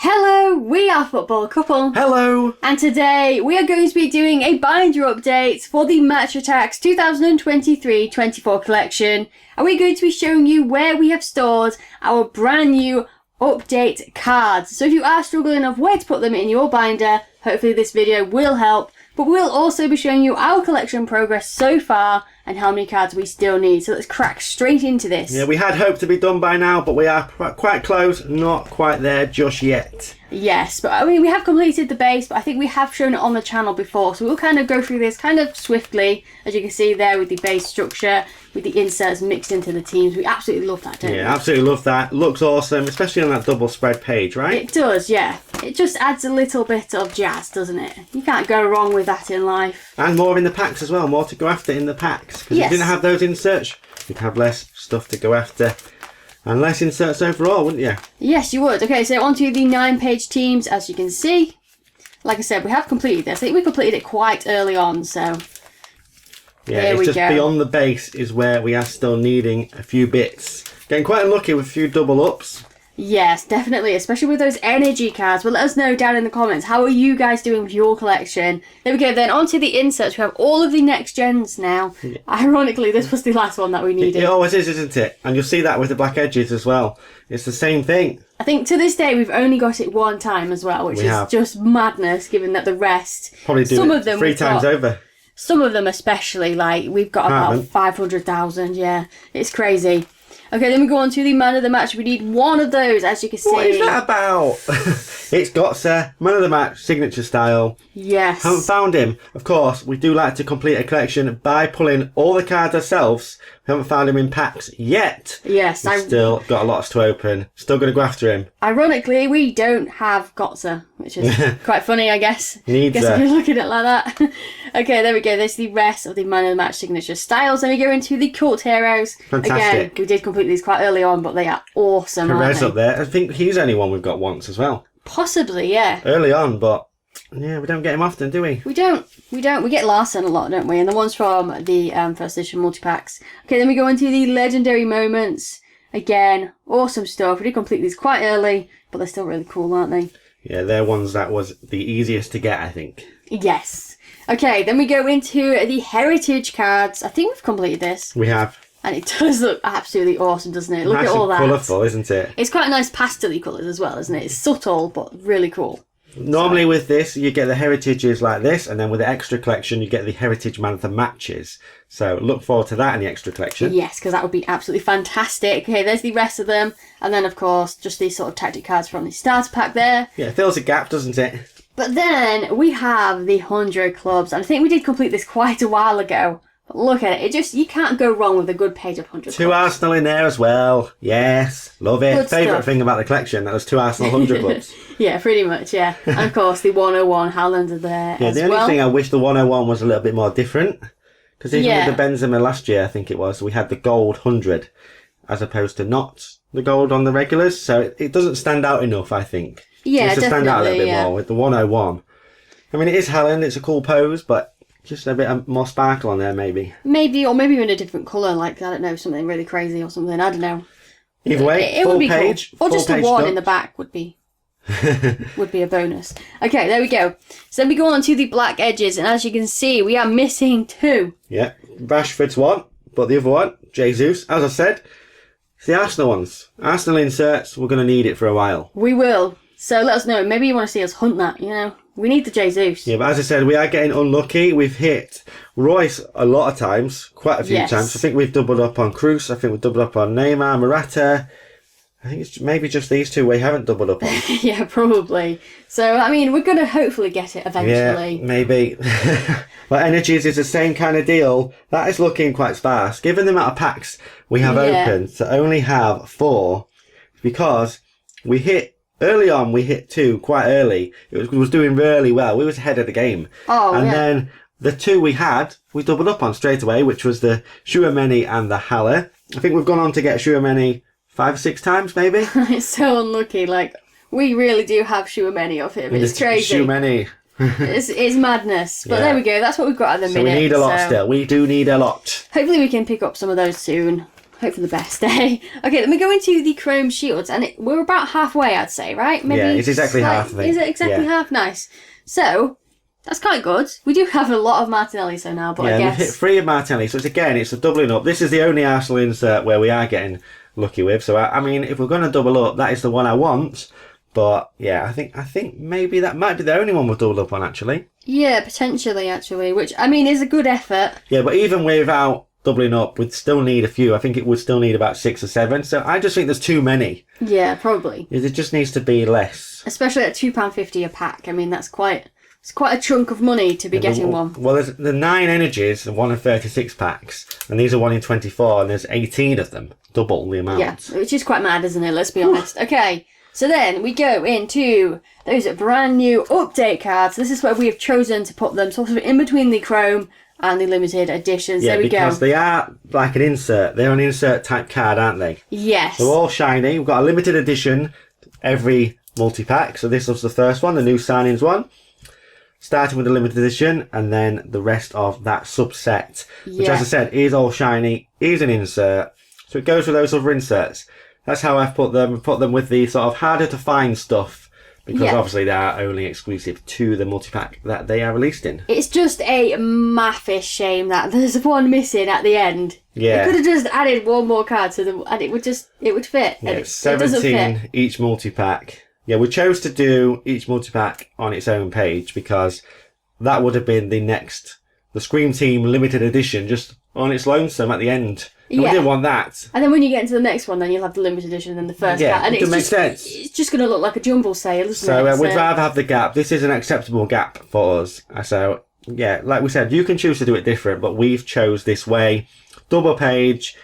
Hello, we are Football Couple. Hello. And today we are going to be doing a binder update for the Match Attax 2023-24 collection. And we're going to be showing you where we have stored our brand new update cards. So if you are struggling of where to put them in your binder, hopefully this video will help. But we'll also be showing you our collection progress so far and how many cards we still need. So let's crack straight into this. Yeah, we had hoped to be done by now, but we are quite close, not quite there just yet. Yes, but I mean, we have completed the base, but I think we have shown it on the channel before. So we'll kind of go through this kind of swiftly, as you can see there with the base structure, with the inserts mixed into the teams. We absolutely love that, don't we? Yeah, absolutely love that. Looks awesome, especially on that double spread page, right? It does, yeah. It just adds a little bit of jazz, doesn't it? You can't go wrong with that in life. And more in the packs as well, more to go after in the packs. Because if you didn't have those inserts, you'd have less stuff to go after. And less inserts overall, wouldn't you? Yes, you would. Okay, so onto the 9-page teams, as you can see. Like I said, we have completed this. I think we completed it quite early on, so yeah, there we it's just go. beyond the base is where we are still needing a few bits. Getting quite unlucky with a few double ups. Yes, definitely, especially with those energy cards. But let us know down in the comments, how are you guys doing with your collection? There we go, then onto the inserts. We have all of the next gens now. Yeah. Ironically, this was the last one that we needed. It always is, isn't it? And you'll see that with the black edges as well. It's the same thing. I think to this day we've only got it one time as well, which is just madness, given that the rest... Probably do it 3 times over. Some of them especially, like, we've got about 500,000, yeah. It's crazy. Okay, then we go on to the man of the match. We need one of those, as you can see. What is that about? It's Gotza, man of the match, signature style. Yes. Haven't found him. Of course, we do like to complete a collection by pulling all the cards ourselves. We haven't found him in packs yet. Yes. We've still got lots to open. Still going to go after him. Ironically, we don't have Gotza, which is quite funny, I guess. Needs if you're looking at it like that. Okay, there we go. There's the rest of the man of the match signature styles. Then we go into the cult heroes. Fantastic. Again, we did complete these quite early on, but they are awesome, Perez up there. I think he's only one we've got once as well. Possibly, yeah. Early on, but yeah, we don't get him often, do we? We don't. We get Larson a lot, don't we? And the ones from the first edition multipacks. Okay, then we go into the legendary moments. Again, awesome stuff. We did complete these quite early, but they're still really cool, aren't they? Yeah, they're ones that was the easiest to get, I think. Yes. Okay, then we go into the heritage cards. I think we've completed this. We have. And it does look absolutely awesome, doesn't it? Look nice at all that. Colourful, isn't it? It's quite nice pastel-y colours as well, isn't it? It's subtle, but really cool. Normally with this, you get the heritages like this, and then with the extra collection, you get the heritage man of the matches. So look forward to that in the extra collection. Yes, because that would be absolutely fantastic. Okay, there's the rest of them. And then, of course, just these sort of tactic cards from the starter pack there. Yeah, it fills a gap, doesn't it? But then we have the 100 clubs. And I think we did complete this quite a while ago. But look at it. You can't go wrong with a good page of 100 2 clubs. Arsenal in there as well. Yes, love it. Good Favourite stuff. thing about the collection, that was 2 Arsenal 100 clubs. Yeah, pretty much, yeah. And of course, the 101 Haaland are there Yeah, as the only well. thing I wish the 101 was a little bit more different. Because even with the Benzema last year, I think it was, we had the gold 100 as opposed to not the gold on the regulars. So it doesn't stand out enough, I think. Yeah, it needs to stand out a little bit more with the 101. I mean, it is Haaland, it's a cool pose, but just a bit more sparkle on there, maybe. Maybe, or maybe in a different colour, like, I don't know, something really crazy or something, I don't know. Either way, it full would be page. Cool. Or just a 1 stock. in the back would be a bonus. Okay, there we go. So then we go on to the black edges, and as you can see, we are missing 2. Yeah, Rashford's one, but the other one, Jesus, as I said, it's the Arsenal ones. Arsenal inserts, we're going to need it for a while. We will. So let us know. Maybe you want to see us hunt that, you know. We need the Jesus. Yeah, but as I said, we are getting unlucky. We've hit Royce a lot of times, quite a few times. I think we've doubled up on Cruz. I think we've doubled up on Neymar, Morata. I think it's maybe just these 2 we haven't doubled up on. Yeah, probably. So, I mean, we're going to hopefully get it eventually. Yeah, maybe. But Energies is the same kind of deal. That is looking quite sparse. Given the amount of packs we have open, to only have 4, because we hit... Early on, we hit 2 quite early. It was doing really well. We was ahead of the game. And then the 2 we had, we doubled up on straight away, which was the Chouameni and the Haller. I think we've gone on to get Chouameni 5 or 6 times, maybe. It's so unlucky. Like, we really do have Chouameni of him. It's crazy. Chouameni. It's madness. But there we go. That's what we've got at the minute. So we need a lot still. We do need a lot. Hopefully we can pick up some of those soon. Hope for the best, eh? Okay, then we go into the chrome shields, and we're about halfway, I'd say, right? Maybe yeah, it's exactly half, I think. Is it exactly half? Nice. So, that's quite good. We do have a lot of Martinelli so now, but I guess... we've hit 3 of Martinelli, so it's a doubling up. This is the only Arsenal insert where we are getting lucky with. So, I mean, if we're going to double up, that is the one I want. But, yeah, I think maybe that might be the only one we'll double up on, actually. Yeah, potentially, actually, which, I mean, is a good effort. Yeah, but even without doubling up, we'd still need a few. I think it would still need about 6 or 7. So I just think there's too many. Yeah, probably. It just needs to be less. Especially at £2.50 a pack. I mean, that's quite... It's quite a chunk of money to be getting one. Well, there's the 9 energies and 1 in 36 packs, and these are 1 in 24, and there's 18 of them, double the amount. Yeah, which is quite mad, isn't it? Let's be honest. Okay, so then we go into those brand new update cards. This is where we have chosen to put them sort of in between the chrome and the limited editions. Yeah, there we go. because they are like an insert. They're an insert type card, aren't they? Yes. They're all shiny. We've got a limited edition every multi-pack. So this was the first one, the new signings one. Starting with the limited edition, and then the rest of that subset, which, as I said, is all shiny, is an insert, so it goes with those other inserts. That's how I've put them. Put them with the sort of harder to find stuff, because obviously they are only exclusive to the multi-pack that they are released in. It's just a massive shame that there's one missing at the end. Yeah. They could have just added one more card to them, and it would fit. Yeah, and it's 17 each multi-pack. Yeah, we chose to do each multi-pack on its own page because that would have been the Scream Team limited edition, just on its lonesome at the end. And we didn't want that. And then when you get into the next one, then you'll have the limited edition and then the first pack. And it makes sense. It's just going to look like a jumble sale, isn't it? So we'd rather have the gap. This is an acceptable gap for us. So, yeah, like we said, you can choose to do it different, but we've chose this way. Double page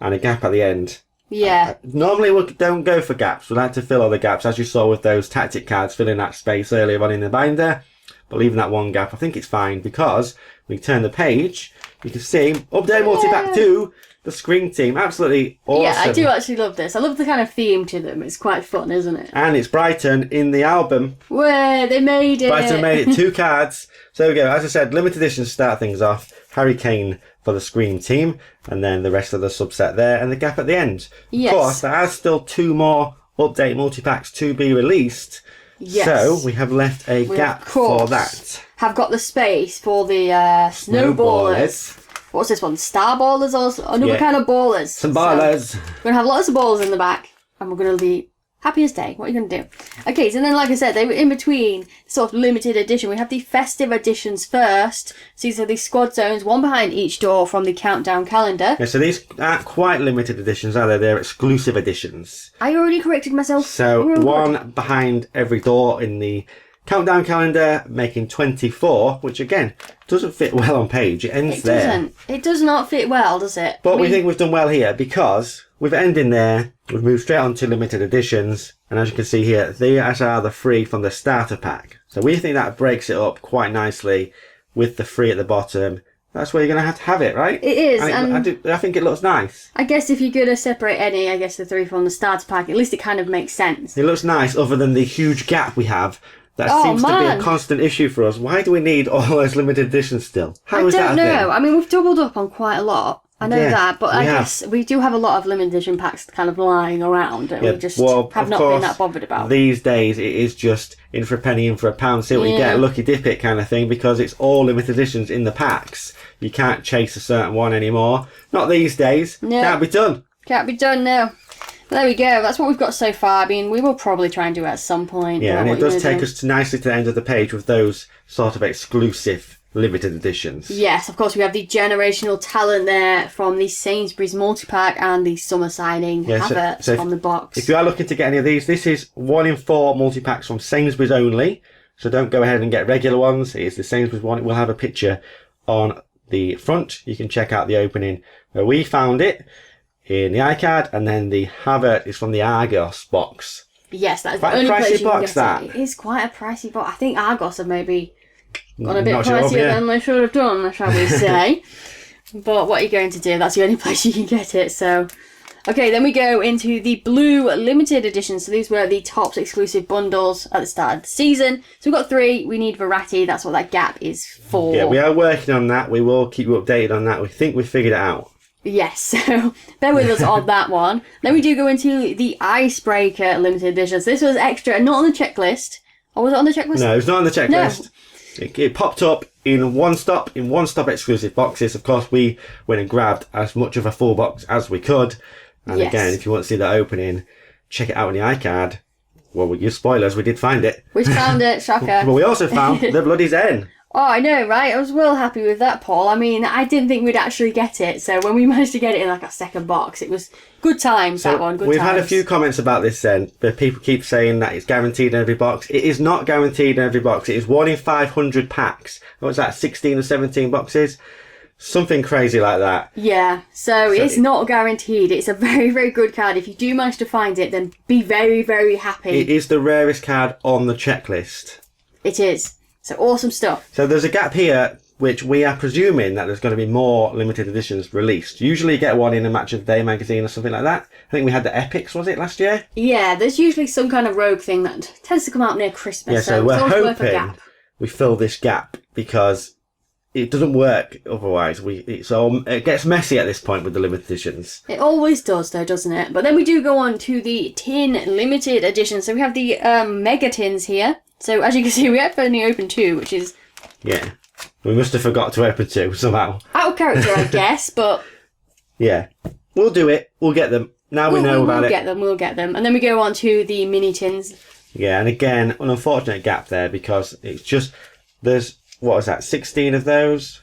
and a gap at the end. Yeah. Normally we don't go for gaps. We like to fill all the gaps, as you saw with those tactic cards, filling that space earlier on in the binder. But leaving that one gap, I think it's fine, because we turn the page, you can see update multi-pack 2, the Scream Team. Absolutely awesome. Yeah, I do actually love this. I love the kind of theme to them. It's quite fun, isn't it? And it's Brighton in the album. Where they made it. Brighton made it 2 cards. So there we go. As I said, limited edition to start things off. Harry Kane for the Scream Team, and then the rest of the subset there, and the gap at the end. Yes. Of course, there are still 2 more update multi-packs to be released. Yes. So we have left a gap for that. Have got the space for the snowballers. What's this one? Star ballers or another kind of ballers? Some ballers. So we're going to have lots of balls in the back, and we're going to be happy as day. What are you going to do? Okay, so then, like I said, they were in between sort of limited edition. We have the festive editions first. So these are the squad zones, one behind each door from the countdown calendar. Yeah, so these aren't quite limited editions, are they? They're exclusive editions. I already corrected myself. So one behind every door in the countdown calendar, making 24, which again doesn't fit well on page. It ends there. It doesn't. It does not fit well, does it? But we think we've done well here because with ending there, we've moved straight on to limited editions. And as you can see here, these are the 3 from the starter pack. So we think that breaks it up quite nicely with the 3 at the bottom. That's where you're going to have it, right? It is. I think it looks nice. I guess if you're going to separate any, I guess the 3 from the starter pack, at least it kind of makes sense. It looks nice other than the huge gap we have. That seems to be a constant issue for us. Why do we need all those limited editions still? How is that a thing? I don't know. I mean, we've doubled up on quite a lot. I know that, but I guess we do have a lot of limited edition packs kind of lying around that we just have not been that bothered about. These days, it is just in for a penny, in for a pound, see what you get, lucky dip it kind of thing, because it's all limited editions in the packs. You can't chase a certain one anymore. Not these days. No. Can't be done. Can't be done now. There we go. That's what we've got so far. I mean, we will probably try and do it at some point. Yeah, and it does take us nicely to the end of the page with those sort of exclusive limited editions. Yes, of course, we have the generational talent there from the Sainsbury's multi-pack and the summer signing Havertz from the box. If you are looking to get any of these, this is 1 in 4 multi-packs from Sainsbury's only. So don't go ahead and get regular ones. It is the Sainsbury's one. It will have a picture on the front. You can check out the opening where we found it in the iCard, and then the Havertz is from the Argos box. Yes, that's quite the only a pricey place you box, can get it. It is quite a pricey box. I think Argos have maybe gone a bit pricier than they should have done, shall we say. But what are you going to do? That's the only place you can get it. So, okay, then we go into the blue limited edition. So these were the Topps exclusive bundles at the start of the season. So we've got 3. We need Verratti. That's what that gap is for. Yeah, we are working on that. We will keep you updated on that. We think we've figured it out. Yes, so bear with us on that one. Then we do go into the Icebreaker limited edition. So this was extra, not on the checklist. Or was it on the checklist? No, it's not on the checklist. No. It popped up in one stop exclusive boxes. Of course, we went and grabbed as much of a full box as we could. And Yes. again, if you want to see that opening, check it out on the iCard. Well, with your spoilers, we did find it. We found it, shocker. But we also found the bloody Zen. Oh, I know, right? I was well happy with that, Paul. I mean, I didn't think we'd actually get it. So when we managed to get it in like a second box, it was good times, that one. Good We've times. had a few comments about this Zen, but people keep saying that it's guaranteed in every box. It is not guaranteed in every box. It is 1 in 500 packs. What was that, 16 or 17 boxes? Something crazy like that. Yeah, so it's not guaranteed. It's a very, very good card. If you do manage to find it, then be very, very happy. It is the rarest card on the checklist. It is. So awesome stuff. So there's a gap here, which we are presuming that there's going to be more limited editions released. Usually you get one in a Match of the Day magazine or something like that. I think we had the Epics, was it, last year? Yeah, there's usually some kind of rogue thing that tends to come out near Christmas. Yeah, so it's we're always worth a hoping gap. we fill this gap because it doesn't work otherwise. It gets messy at this point with the limited editions. It always does, though, doesn't it? But then we do go on to the tin limited edition. So we have the mega tins here. So as you can see, we have only opened 2, which is... Yeah. We must have forgot to open 2 somehow. out of character, I guess, but... Yeah. We'll do it. We'll get them. Now we know about it. We'll get them. And then we go on to the mini tins. Yeah, and again, an unfortunate gap there because it's just... There's, what was that, 16 of those?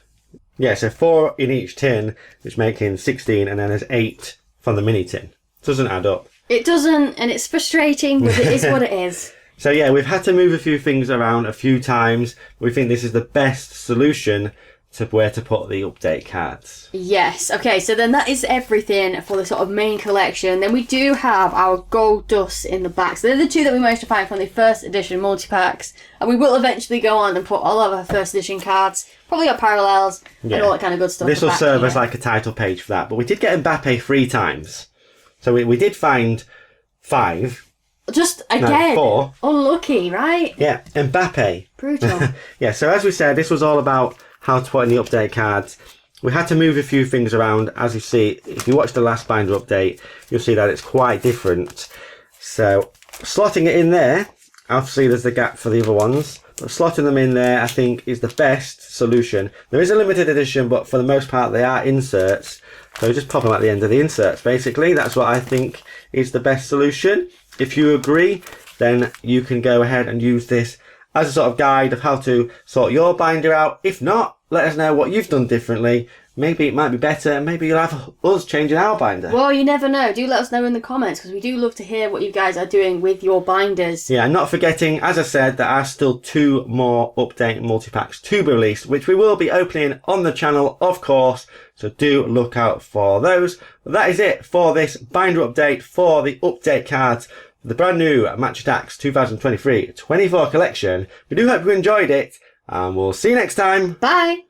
Yeah, so 4 in each tin, which making 16, and then there's 8 from the mini tin. Doesn't add up. It doesn't, and it's frustrating, but it is what it is. So yeah, we've had to move a few things around a few times. We think this is the best solution to where to put the update cards. Yes, okay, so then that is everything for the sort of main collection. Then we do have our gold dust in the back. So they're the 2 that we managed to find from the first edition multi-packs. And we will eventually go on and put all of our first edition cards, probably got parallels and all that kind of good stuff. This will serve as like a title page for that. But we did get Mbappe 3 times. So we did find 5. Just again, 4. Unlucky, right? Yeah, Mbappe. Brutal. Yeah, so as we said, this was all about how to put in the update cards. We had to move a few things around. As you see, if you watch the last binder update, you'll see that it's quite different. So slotting it in there, obviously there's the gap for the other ones, but slotting them in there I think is the best solution. There is a limited edition, but for the most part they are inserts. So just pop them at the end of the inserts basically. That's what I think is the best solution. If you agree, then you can go ahead and use this as a sort of guide of how to sort your binder out. If not, let us know what you've done differently. Maybe it might be better, and maybe you'll have us changing our binder. Well, you never know. Do let us know in the comments, because we do love to hear what you guys are doing with your binders. Yeah, and not forgetting, as I said, there are still 2 more update multi-packs to be released, which we will be opening on the channel, of course, so do look out for those. But that is it for this binder update for the update cards. The brand new Match Attax 2023-24 collection. We do hope you enjoyed it, and we'll see you next time. Bye!